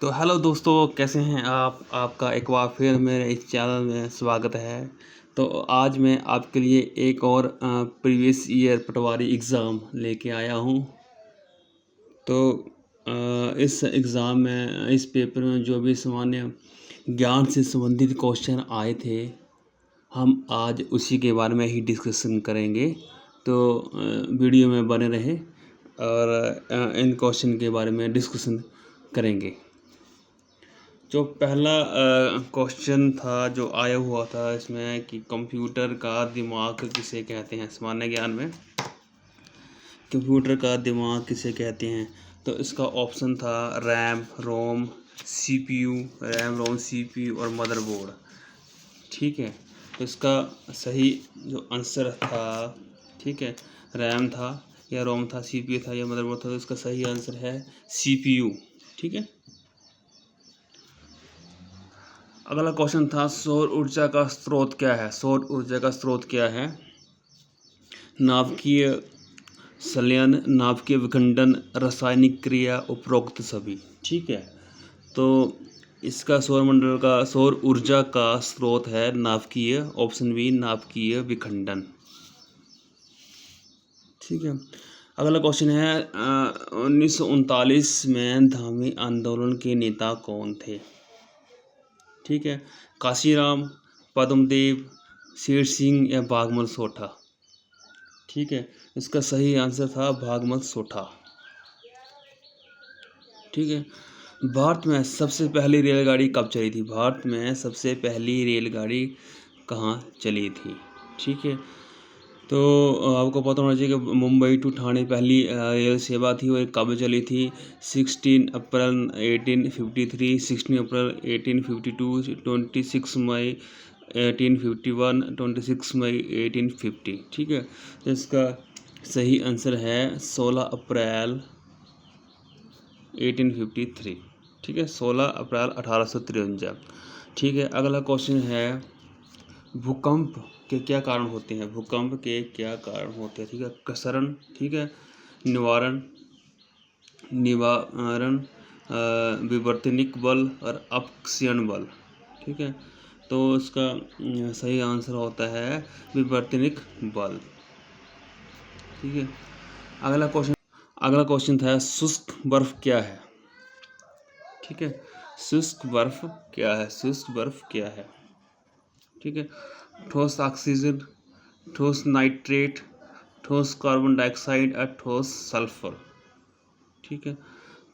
तो हेलो दोस्तों, कैसे हैं आप? आपका एक बार फिर मेरे इस चैनल में स्वागत है। तो आज मैं आपके लिए एक और प्रीवियस ईयर पटवारी एग्ज़ाम लेके आया हूँ। तो इस एग्ज़ाम में, इस पेपर में जो भी सामान्य ज्ञान से संबंधित क्वेश्चन आए थे, हम आज उसी के बारे में ही डिस्कशन करेंगे। तो वीडियो में बने रहें और इन क्वेश्चन के बारे में डिस्कशन करेंगे। जो पहला क्वेश्चन था जो आया हुआ था इसमें कि कंप्यूटर का दिमाग किसे कहते हैं। सामान्य ज्ञान में कंप्यूटर का दिमाग किसे कहते हैं, तो इसका ऑप्शन था रैम, रोम, सीपीयू, रैम, रोम, सीपीयू और मदरबोर्ड। ठीक है, तो इसका सही जो आंसर था, ठीक है, रैम था या रोम था, सीपीयू था या मदरबोर्ड था, तो इसका सही आंसर है सीपीयू। ठीक है। अगला क्वेश्चन था सौर ऊर्जा का स्रोत क्या है। सौर ऊर्जा का स्रोत क्या है? नाभिकीय संलयन, नाभिकीय विखंडन, रासायनिक क्रिया, उपरोक्त सभी। ठीक है, तो इसका सौर ऊर्जा का स्रोत है नाभिकीय, ऑप्शन बी, नाभिकीय विखंडन। ठीक है। अगला क्वेश्चन है 1939 में धामी आंदोलन के नेता कौन थे? ठीक है, काशीराम, पद्मदेव, शेर सिंह या भागमल सोठा। ठीक है, इसका सही आंसर था भागमल सोठा। ठीक है। भारत में सबसे पहली रेलगाड़ी कब चली थी? भारत में सबसे पहली रेलगाड़ी कहाँ चली थी? ठीक है, तो आपको पता होना चाहिए कि मुंबई टू ठाणे पहली रेल सेवा थी और कब चली थी? 16 अप्रैल 1853, 16 अप्रैल 1852, 26 मई 1851, 26 मई 1850। ठीक है, तो इसका सही आंसर है 16 अप्रैल 1853। ठीक है, 16 अप्रैल 1853। ठीक है। अगला क्वेश्चन है भूकंप के क्या कारण होते हैं? भूकंप के क्या कारण होते हैं? ठीक है, कसरण, ठीक है, निवारण, विवर्तनिक बल और अपक्षयण बल। ठीक है, तो इसका सही आंसर होता है विवर्तनिक बल। ठीक है। अगला क्वेश्चन था शुष्क बर्फ क्या है? ठीक है, शुष्क बर्फ क्या है? शुष्क बर्फ क्या है? ठीक है, ठोस ऑक्सीजन, ठोस नाइट्रेट, ठोस कार्बन डाइऑक्साइड और ठोस सल्फर। ठीक है,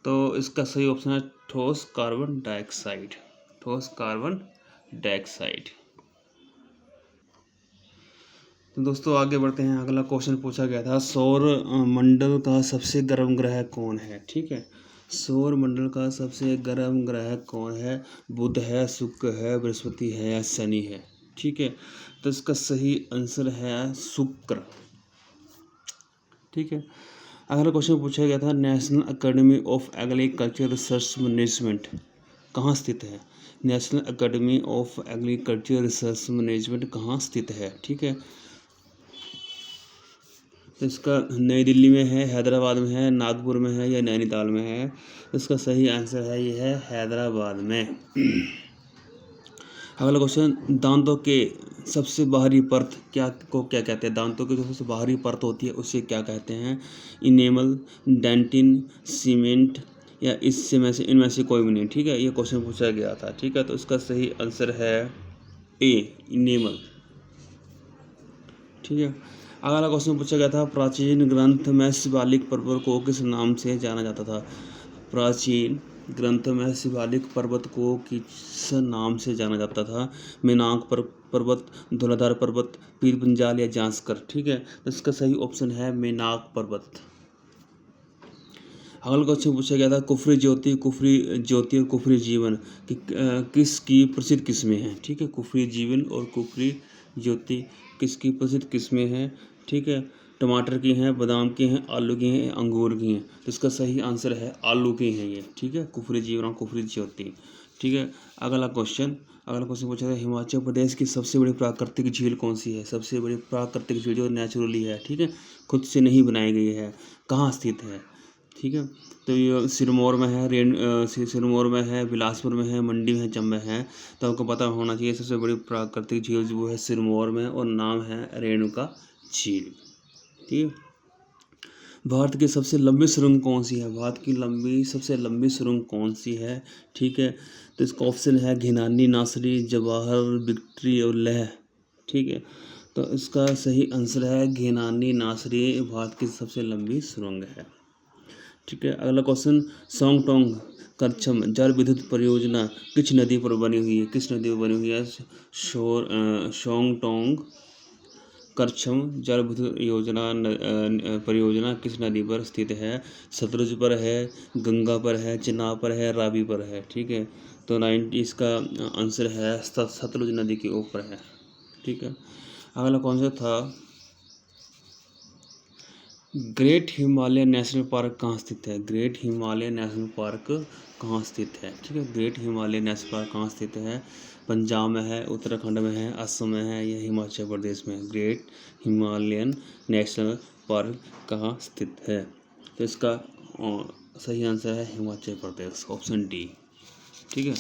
तो इसका सही ऑप्शन है ठोस कार्बन डाइऑक्साइड। ठोस कार्बन डाइऑक्साइड। तो दोस्तों आगे बढ़ते हैं। अगला क्वेश्चन पूछा गया था सौर मंडल का सबसे गर्म ग्रह कौन है? ठीक है, सौर मंडल का सबसे गर्म ग्रह कौन है? बुध है, शुक्र है, बृहस्पति है या शनि है? ठीक है, तो इसका सही आंसर है शुक्र। ठीक है। अगला क्वेश्चन पूछा गया था national academy of agriculture research management कहाँ स्थित है? National academy of agriculture research management कहाँ स्थित है? ठीक है, तो इसका नई दिल्ली में है, हैदराबाद में है, नागपुर में है या नैनीताल में है? इसका सही आंसर है ये है हैदराबाद में। अगला क्वेश्चन दांतों के सबसे बाहरी परत क्या कहते हैं? दांतों की जो सबसे बाहरी परत होती है उसे क्या कहते हैं? इनेमल, डेंटिन, सीमेंट या इनमें से कोई भी नहीं। ठीक है, ये क्वेश्चन पूछा गया था। ठीक है, तो इसका सही आंसर है ए, इनेमल। ठीक है। अगला क्वेश्चन पूछा गया था प्राचीन ग्रंथ में शिवालिक पर्वत को किस नाम से जाना जाता था? प्राचीन ग्रंथ में शिवालिक पर्वत को किस नाम से जाना जाता था? मेनाक पर्वत, धौलाधार पर्वत, पीर पंजाल या जांस्कर। ठीक है, तो इसका सही ऑप्शन है मेनाक पर्वत। अगला क्वेश्चन पूछा गया था कुफरी ज्योति और कुफरी जीवन किसकी प्रसिद्ध किस्में हैं? ठीक है, कुफरी जीवन और कुफरी ज्योति किसकी प्रसिद्ध किस्में हैं? ठीक है, टमाटर की हैं, बादाम की हैं, आलू की हैं, अंगूर की हैं। तो इसका सही आंसर है आलू की हैं ये। ठीक है, कुफरी जीवन और कुफरी ज्योति। ठीक है। अगला क्वेश्चन पूछा था हिमाचल प्रदेश की सबसे बड़ी प्राकृतिक झील कौन सी है? सबसे बड़ी प्राकृतिक झील जो नेचुरली है, ठीक है, खुद से नहीं बनाई गई है, कहाँ स्थित है? ठीक है। तो ये सिरमौर में है, सिरमौर में है, बिलासपुर में है, मंडी में है, चंबा है। तो आपको पता होना चाहिए सबसे बड़ी प्राकृतिक झील जो है सिरमौर में, और नाम है रेणुका झील। ठीक है। भारत की सबसे लंबी सुरंग कौन सी है? भारत की सबसे लंबी सुरंग कौन सी है? ठीक है। तो इसका ऑप्शन है घिनानी, नासरी, जवाहर, विक्ट्री और लेह। ठीक है। तो इसका सही आंसर है घिनानी नासरी, भारत की सबसे लंबी सुरंग है। ठीक है। अगला क्वेश्चन, सोंगटोंग करछम जल विद्युत परियोजना किस नदी पर बनी हुई है? किस नदी पर बनी हुई है? सोंगटोंग करछम जल विद्युत परियोजना किस नदी पर स्थित है? सतलुज पर है, गंगा पर है, चिनाब पर है, रावी पर है। ठीक है। तो 90 इसका आंसर है सतलुज नदी के ऊपर है। ठीक है। अगला कौन सा था, ग्रेट हिमालय नेशनल पार्क कहाँ स्थित है? ग्रेट हिमालय नेशनल पार्क कहाँ स्थित है? ठीक है। ग्रेट हिमालय नेशनल पार्क कहाँ स्थित है? पंजाब में है, उत्तराखंड में है, असम में है या हिमाचल प्रदेश में? ग्रेट हिमालयन नेशनल पार्क कहाँ स्थित है? तो इसका सही आंसर है हिमाचल प्रदेश, ऑप्शन डी। ठीक है।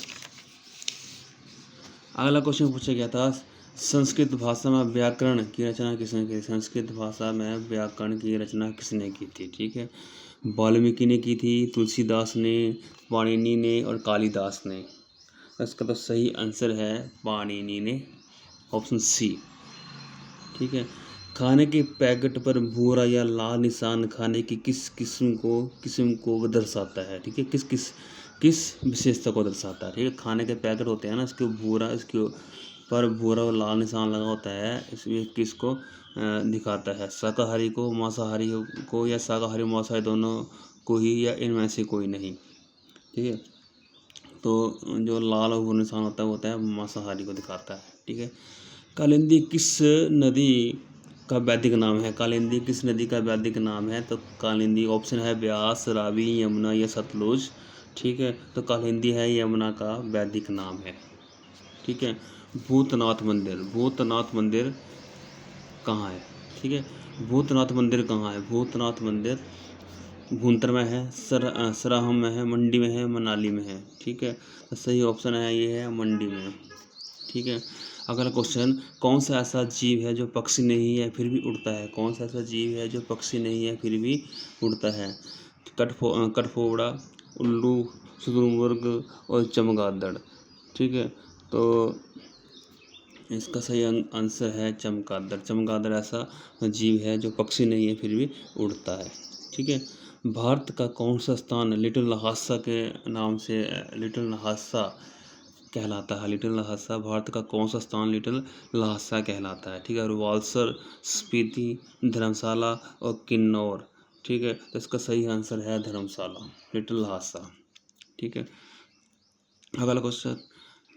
अगला क्वेश्चन पूछा गया था, संस्कृत भाषा में व्याकरण की रचना किसने की? संस्कृत भाषा में व्याकरण की रचना किसने की थी? ठीक है। वाल्मीकि ने की थी, तुलसीदास ने, पाणिनि ने और कालिदास ने। इसका तो सही आंसर है पाणिनि ने, ऑप्शन सी। ठीक है। खाने के पैकेट पर भूरा या लाल निशान खाने की किस किस्म को दर्शाता है? ठीक है। किस विशेषता को दर्शाता है? ठीक है। खाने के पैकेट होते हैं ना, इसके पर भूरा और लाल निशान लगा होता है, इसमें किसको दिखाता है? शाकाहारी को, मांसाहारी को, या शाकाहारी मांसाहारी दोनों को ही, या इनमें से कोई नहीं? ठीक है। तो जो लाल और भूरा निशान होता है मांसाहारी को दिखाता है। ठीक है। कालिंदी किस नदी का वैदिक नाम है? कालिंदी किस नदी का वैदिक नाम है? तो कालिंदी ऑप्शन है ब्यास, रावी, यमुना या सतलुज। ठीक है। तो कालिंदी है यमुना का वैदिक नाम है। ठीक है। भूतनाथ मंदिर कहाँ है? ठीक है। भूतनाथ मंदिर कहाँ है? भूतनाथ मंदिर भूंतर में है, सराहम में है, मंडी में है, मनाली में है। ठीक है। तो सही ऑप्शन है ये है मंडी में। ठीक है। अगला क्वेश्चन, कौन सा ऐसा जीव है जो पक्षी नहीं है फिर भी उड़ता है? कौन सा ऐसा जीव है जो पक्षी नहीं है फिर भी उड़ता है? कठफोड़ा, उल्लू, शुतुरमुर्ग और चमगादड़। ठीक है। तो इसका सही आंसर है चमगादड़। चमगादड़ ऐसा जीव है जो पक्षी नहीं है फिर भी उड़ता है। ठीक है। भारत का कौन सा स्थान लिटिल लहासा के नाम से लिटिल लहासा कहलाता है? लिटिल लहासा, भारत का कौन सा स्थान लिटिल लहासा कहलाता है? ठीक है। रुवालसर, स्पीति, धर्मशाला और किन्नौर। ठीक है। तो इसका सही आंसर है धर्मशाला, लिटिल लहासा। ठीक है। अगला क्वेश्चन,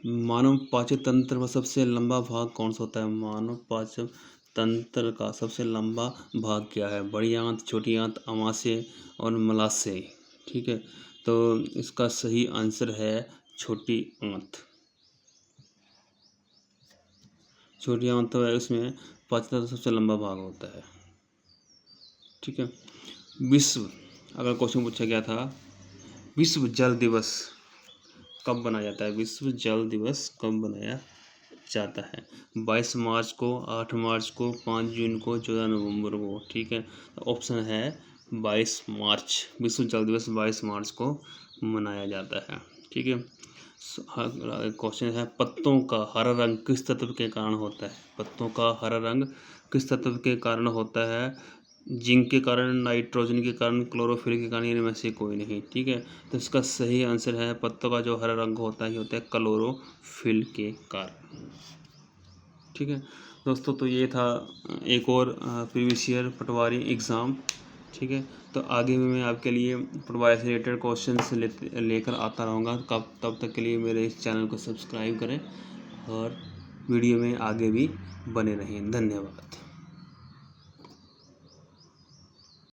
मानव पाचन तंत्र में सबसे लंबा भाग कौन सा होता है? मानव पाचन तंत्र का सबसे लंबा भाग क्या है? बड़ी आंत, छोटी आंत, अमाशय और मलाशय। ठीक है। तो इसका सही आंसर है छोटी आंत। छोटी आंत तो है, उसमें पाचन तंत्र सबसे लंबा भाग होता है। ठीक है। अगर क्वेश्चन पूछा गया था, विश्व जल दिवस कब बनाया जाता है? विश्व जल दिवस कब बनाया जाता है? 22 मार्च को, 8 मार्च को, 5 जून को, 14 नवंबर को। ठीक है। ऑप्शन है 22 मार्च। विश्व जल दिवस 22 मार्च को मनाया जाता है। ठीक है। क्वेश्चन है, पत्तों का हरा रंग किस तत्व के कारण होता है? पत्तों का हरा रंग किस तत्व के कारण होता है? जिंक के कारण, नाइट्रोजन के कारण, क्लोरोफिल के कारण, इनमें से कोई नहीं। ठीक है। तो इसका सही आंसर है पत्तों का जो हरा रंग होता है ये होता है क्लोरोफिल के कारण। ठीक है दोस्तों, तो ये था एक और प्रीवियस ईयर पटवारी एग्ज़ाम। ठीक है। तो आगे भी मैं आपके लिए पटवारी से रिलेटेड क्वेश्चन लेकर आता रहूँगा। तब तक के लिए मेरे इस चैनल को सब्सक्राइब करें और वीडियो में आगे भी बने रहें। धन्यवाद।